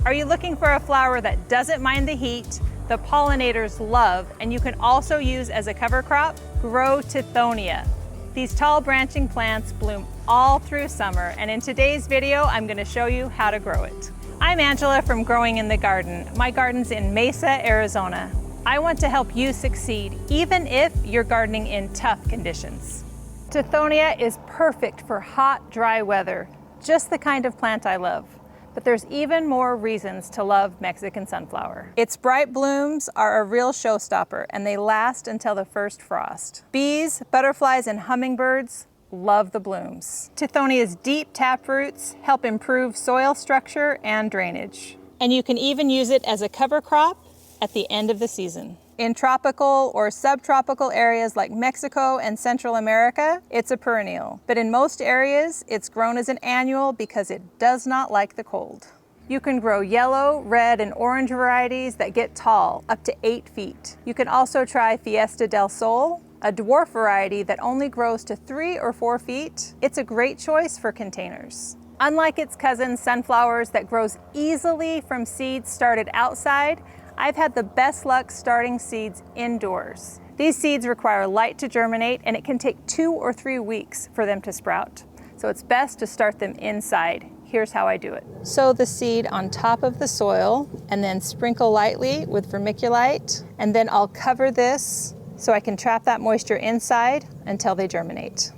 Are you looking for a flower that doesn't mind the heat, the pollinators love, and you can also use as a cover crop? Grow Tithonia. These tall branching plants bloom all through summer, and in today's video, I'm going to show you how to grow it. I'm Angela from Growing in the Garden. My garden's in Mesa, Arizona. I want to help you succeed, even if you're gardening in tough conditions. Tithonia is perfect for hot, dry weather, just the kind of plant I love. But there's even more reasons to love Mexican sunflower. Its bright blooms are a real showstopper, and they last until the first frost. Bees, butterflies, and hummingbirds love the blooms. Tithonia's deep tap roots help improve soil structure and drainage. And you can even use it as a cover crop at the end of the season. In tropical or subtropical areas like Mexico and Central America, it's a perennial. But in most areas, it's grown as an annual because it does not like the cold. You can grow yellow, red, and orange varieties that get tall, up to 8 feet. You can also try Fiesta del Sol, a dwarf variety that only grows to 3 or 4 feet. It's a great choice for containers. Unlike its cousin sunflowers that grows easily from seeds started outside, I've had the best luck starting seeds indoors. These seeds require light to germinate, and it can take 2 or 3 weeks for them to sprout. So it's best to start them inside. Here's how I do it. Sow the seed on top of the soil and then sprinkle lightly with vermiculite. And then I'll cover this so I can trap that moisture inside until they germinate.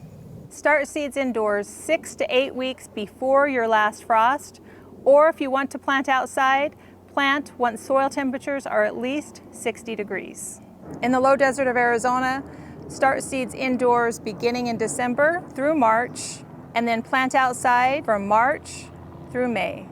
Start seeds indoors 6 to 8 weeks before your last frost, or if you want to plant outside, plant once soil temperatures are at least 60 degrees. In the low desert of Arizona, start seeds indoors beginning in December through March, and then plant outside from March through May.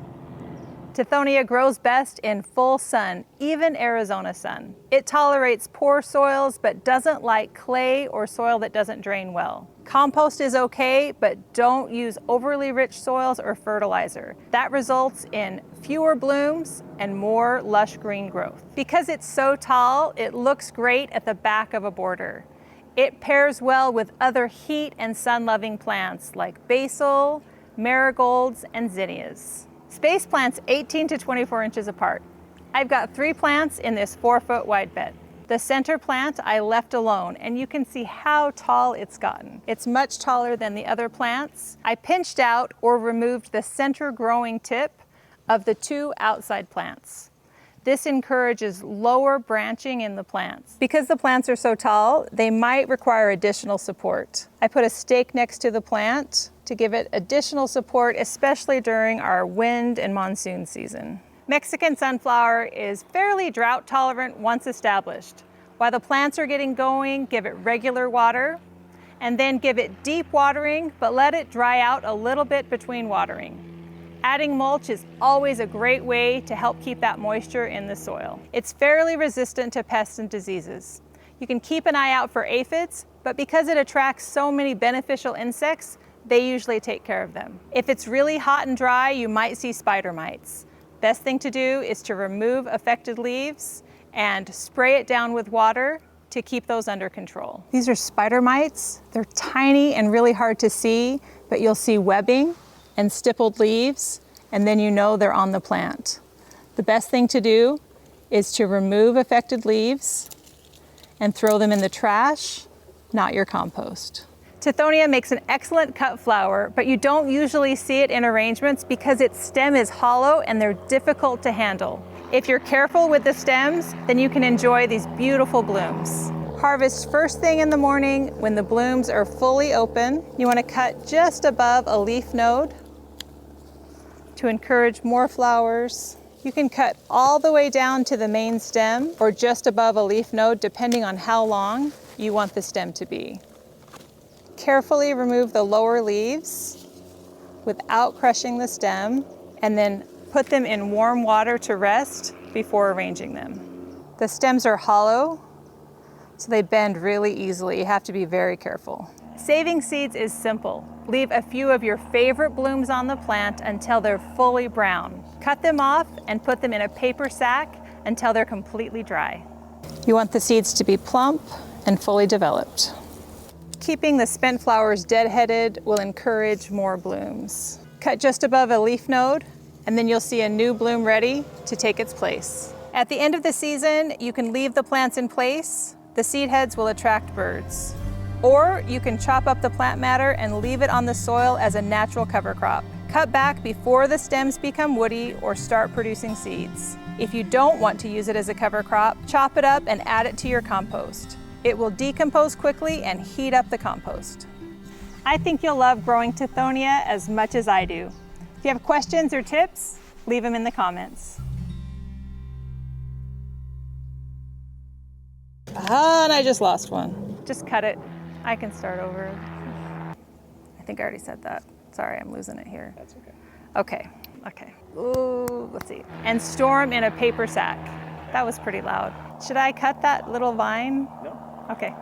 Tithonia grows best in full sun, even Arizona sun. It tolerates poor soils but doesn't like clay or soil that doesn't drain well. Compost is okay, but don't use overly rich soils or fertilizer. That results in fewer blooms and more lush green growth. Because it's so tall, it looks great at the back of a border. It pairs well with other heat and sun-loving plants like basil, marigolds, and zinnias. Space plants 18 to 24 inches apart. I've got 3 plants in this 4-foot wide bed. The center plant I left alone, and you can see how tall it's gotten. It's much taller than the other plants. I pinched out or removed the center growing tip of the 2 outside plants. This encourages lower branching in the plants. Because the plants are so tall, they might require additional support. I put a stake next to the plant to give it additional support, especially during our wind and monsoon season. Mexican sunflower is fairly drought tolerant once established. While the plants are getting going, give it regular water, and then give it deep watering, but let it dry out a little bit between watering. Adding mulch is always a great way to help keep that moisture in the soil. It's fairly resistant to pests and diseases. You can keep an eye out for aphids, but because it attracts so many beneficial insects, they usually take care of them. If it's really hot and dry, you might see spider mites. Best thing to do is to remove affected leaves and spray it down with water to keep those under control. These are spider mites. They're tiny and really hard to see, but you'll see webbing and stippled leaves, and then you know they're on the plant. The best thing to do is to remove affected leaves and throw them in the trash, not your compost. Tithonia makes an excellent cut flower, but you don't usually see it in arrangements because its stem is hollow and they're difficult to handle. If you're careful with the stems, then you can enjoy these beautiful blooms. Harvest first thing in the morning when the blooms are fully open. You want to cut just above a leaf node to encourage more flowers. You can cut all the way down to the main stem or just above a leaf node, depending on how long you want the stem to be. Carefully remove the lower leaves without crushing the stem, and then put them in warm water to rest before arranging them. The stems are hollow, so they bend really easily. You have to be very careful. Saving seeds is simple. Leave a few of your favorite blooms on the plant until they're fully brown. Cut them off and put them in a paper sack until they're completely dry. You want the seeds to be plump and fully developed. Keeping the spent flowers deadheaded will encourage more blooms. Cut just above a leaf node and then you'll see a new bloom ready to take its place. At the end of the season, you can leave the plants in place. The seed heads will attract birds. Or you can chop up the plant matter and leave it on the soil as a natural cover crop. Cut back before the stems become woody or start producing seeds. If you don't want to use it as a cover crop, chop it up and add it to your compost. It will decompose quickly and heat up the compost. I think you'll love growing Tithonia as much as I do. If you have questions or tips, leave them in the comments. And I just lost one. Just cut it. I can start over. I think I already said that. Sorry, I'm losing it here. That's okay. Okay. Ooh, let's see. And store them in a paper sack. That was pretty loud. Should I cut that little vine? No. Okay.